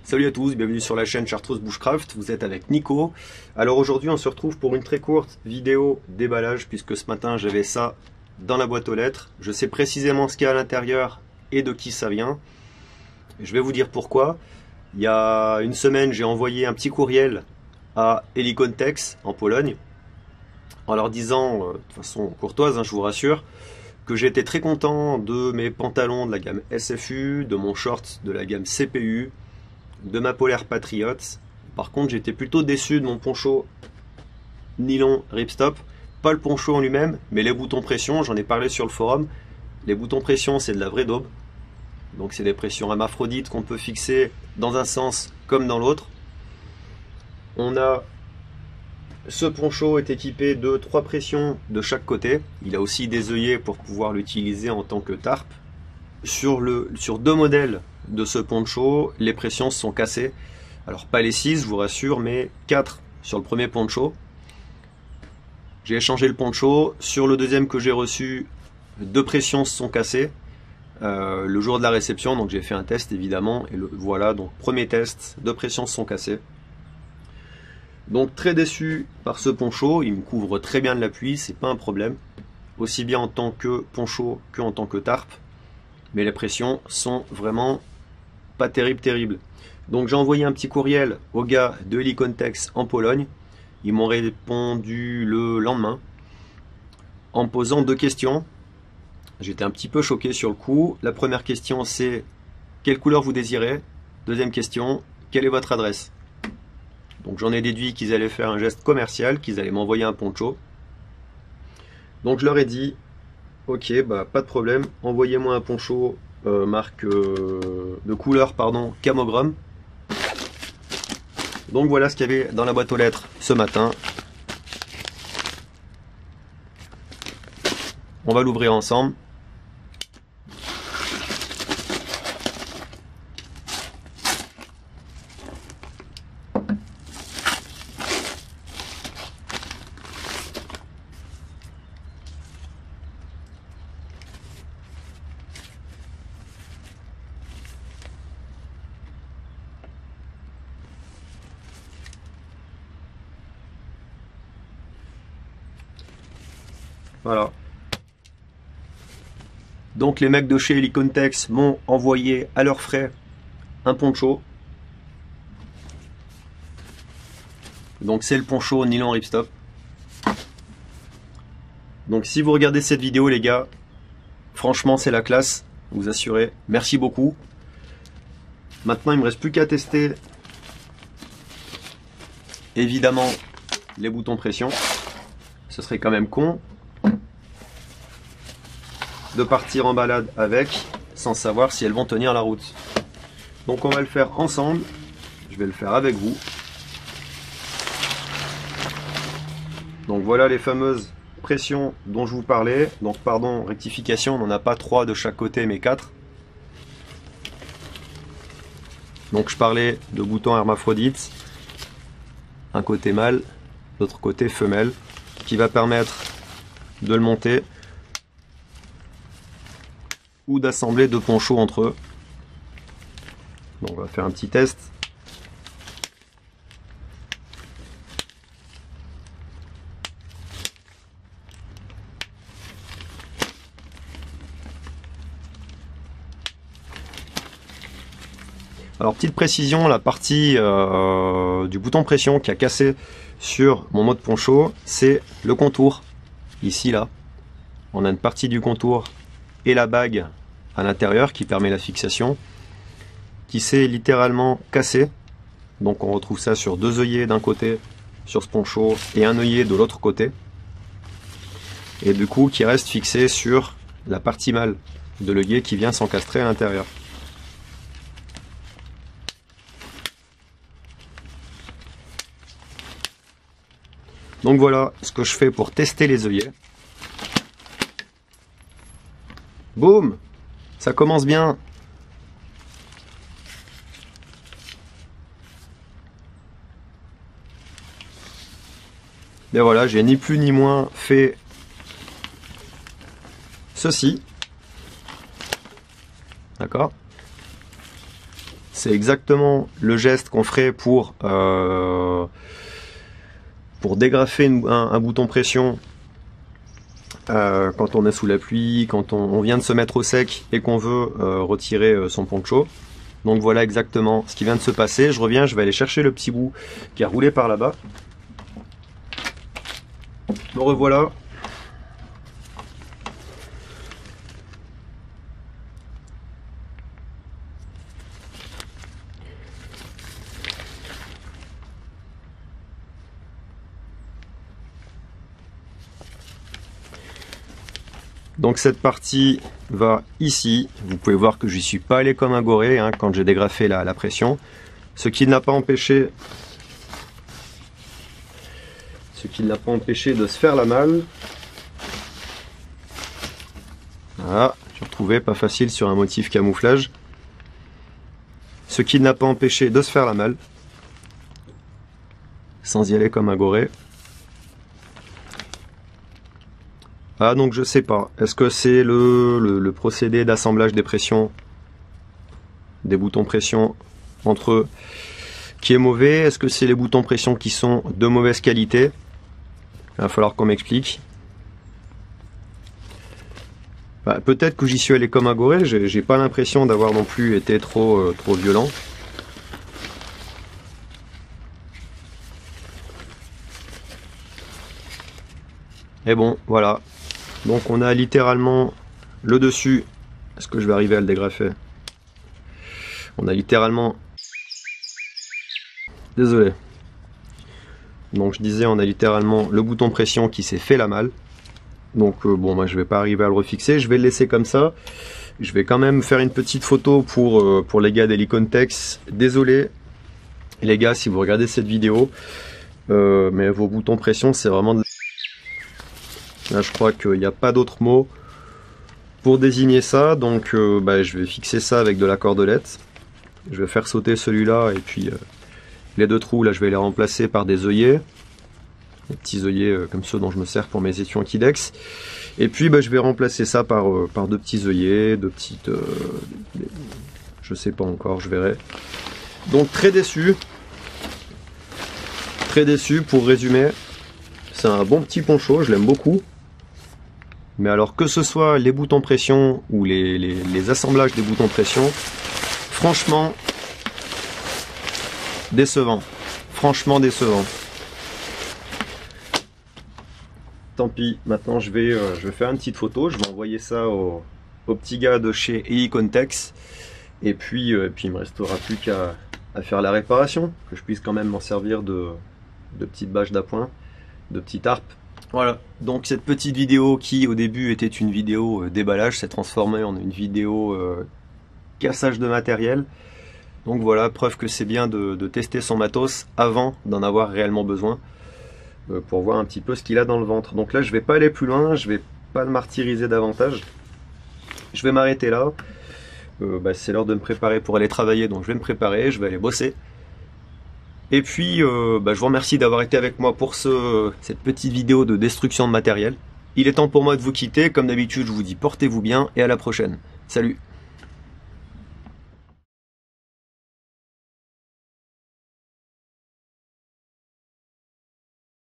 Salut à tous, bienvenue sur la chaîne Chartreuse Bushcraft, vous êtes avec Nico. Alors aujourd'hui on se retrouve pour une très courte vidéo déballage puisque ce matin j'avais ça dans la boîte aux lettres. Je sais précisément ce qu'il y a à l'intérieur et de qui ça vient. Je vais vous dire pourquoi. Il y a une semaine j'ai envoyé un petit courriel à Helicontex en Pologne en leur disant, de façon courtoise je vous rassure, que j'étais très content de mes pantalons de la gamme SFU, de mon short de la gamme CPU, de ma polaire Patriot. Par contre j'étais plutôt déçu de mon poncho nylon ripstop, pas le poncho en lui-même mais les boutons pression. J'en ai parlé sur le forum. Les boutons pression c'est de la vraie daube, donc c'est des pressions hermaphrodites qu'on peut fixer dans un sens comme dans l'autre. On a ce poncho est équipé de 3 pressions de chaque côté. Il a aussi des œillets pour pouvoir l'utiliser en tant que tarp. Sur 2 modèles de ce poncho, les pressions sont cassées. Alors pas les 6, je vous rassure, mais 4 sur le premier poncho. J'ai échangé le poncho. Sur le deuxième que j'ai reçu, 2 pressions se sont cassées le jour de la réception. Donc j'ai fait un test évidemment. Et voilà, donc premier test, 2 pressions se sont cassées. Donc très déçu par ce poncho. Il me couvre très bien de la pluie, c'est pas un problème. Aussi bien en tant que poncho que en tant que tarp. Mais les pressions sont vraiment pas terribles. Donc j'ai envoyé un petit courriel aux gars de Helicontex en Pologne. Ils m'ont répondu le lendemain en me posant 2 questions. J'étais un petit peu choqué sur le coup. La première question c'est quelle couleur vous désirez. Deuxième question, quelle est votre adresse. Donc j'en ai déduit qu'ils allaient faire un geste commercial, qu'ils allaient m'envoyer un poncho. Donc je leur ai dit ok, bah pas de problème, envoyez-moi un poncho marque de couleur pardon, Camogrum. Donc voilà ce qu'il y avait dans la boîte aux lettres ce matin. On va l'ouvrir ensemble. Voilà. Donc les mecs de chez Helicontex m'ont envoyé à leurs frais un poncho. Donc c'est le poncho nylon ripstop. Donc si vous regardez cette vidéo les gars, franchement c'est la classe, vous assurez. Merci beaucoup. Maintenant il ne me reste plus qu'à tester évidemment les boutons pression. Ce serait quand même con de partir en balade avec sans savoir si elles vont tenir la route. Donc on va le faire ensemble. Je vais le faire avec vous. Donc voilà les fameuses pressions dont je vous parlais. Donc pardon, rectification, on n'en a pas 3 de chaque côté mais 4. Donc je parlais de boutons hermaphrodites. Un côté mâle, l'autre côté femelle, qui va permettre de le monter ou d'assembler 2 ponchos entre eux. Donc on va faire un petit test. Alors petite précision, la partie du bouton pression qui a cassé sur mon mode poncho, c'est le contour. Ici là, on a une partie du contour et la bague à l'intérieur qui permet la fixation, qui s'est littéralement cassé. Donc on retrouve ça sur 2 œillets d'un côté sur ce poncho et un œillet de l'autre côté. Et du coup qui reste fixé sur la partie mâle de l'œillet qui vient s'encastrer à l'intérieur. Donc voilà ce que je fais pour tester les œillets. Boum! Ça commence bien. Et voilà, j'ai ni plus ni moins fait ceci. D'accord? c'est exactement le geste qu'on ferait pour dégrafer un bouton pression quand on est sous la pluie, quand on vient de se mettre au sec et qu'on veut retirer son poncho. Donc voilà exactement ce qui vient de se passer. Je reviens, je vais aller chercher le petit bout qui a roulé par là-bas. Me revoilà. Donc cette partie va ici. Vous pouvez voir que je n'y suis pas allé comme un goré hein, quand j'ai dégrafé la pression. Ce qui ne l'a pas empêché de se faire la malle. Voilà, j'ai retrouvé, pas facile sur un motif camouflage. Ce qui ne l'a pas empêché de se faire la malle. Sans y aller comme un goré. Ah donc je sais pas, est-ce que c'est le procédé d'assemblage des pressions, des boutons pression entre eux qui est mauvais? Est-ce que c'est les boutons pression qui sont de mauvaise qualité? Il va falloir qu'on m'explique. Bah, peut-être que j'y suis allé comme un goré, j'ai pas l'impression d'avoir non plus été trop violent. Et bon, voilà. Donc on a littéralement le dessus. Est-ce que je vais arriver à le dégrafer? On a littéralement... Désolé. Donc je disais, on a littéralement le bouton pression qui s'est fait la malle. Donc bon, moi je vais pas arriver à le refixer. Je vais le laisser comme ça. Je vais quand même faire une petite photo pour les gars d'Helicontex. Désolé les gars si vous regardez cette vidéo. Mais vos boutons pression c'est vraiment... Là, je crois qu'il n'y a pas d'autre mot pour désigner ça, donc je vais fixer ça avec de la cordelette. Je vais faire sauter celui-là et puis les deux trous, là, je vais les remplacer par des œillets. Des petits œillets comme ceux dont je me sers pour mes étuis Ankidex. Et puis, je vais remplacer ça par deux petits œillets, deux petites... je sais pas encore, je verrai. Donc, très déçu. Très déçu, pour résumer. C'est un bon petit poncho, je l'aime beaucoup. Mais alors que ce soit les boutons pression ou les assemblages des boutons pression, franchement, décevant. Franchement décevant. Tant pis, maintenant je vais faire une petite photo, je vais envoyer ça au petit gars de chez Helicontex. Et puis il me restera plus qu'à faire la réparation, que je puisse quand même m'en servir de petites bâches d'appoint, de petites harpes. Voilà, donc cette petite vidéo qui au début était une vidéo déballage s'est transformée en une vidéo cassage de matériel. Donc voilà, preuve que c'est bien de tester son matos avant d'en avoir réellement besoin pour voir un petit peu ce qu'il a dans le ventre. Donc là je vais pas aller plus loin, je vais pas le martyriser davantage. Je vais m'arrêter là. C'est l'heure de me préparer pour aller travailler, donc je vais me préparer, je vais aller bosser. Et puis, je vous remercie d'avoir été avec moi pour cette petite vidéo de destruction de matériel. Il est temps pour moi de vous quitter. Comme d'habitude, je vous dis portez-vous bien et à la prochaine. Salut!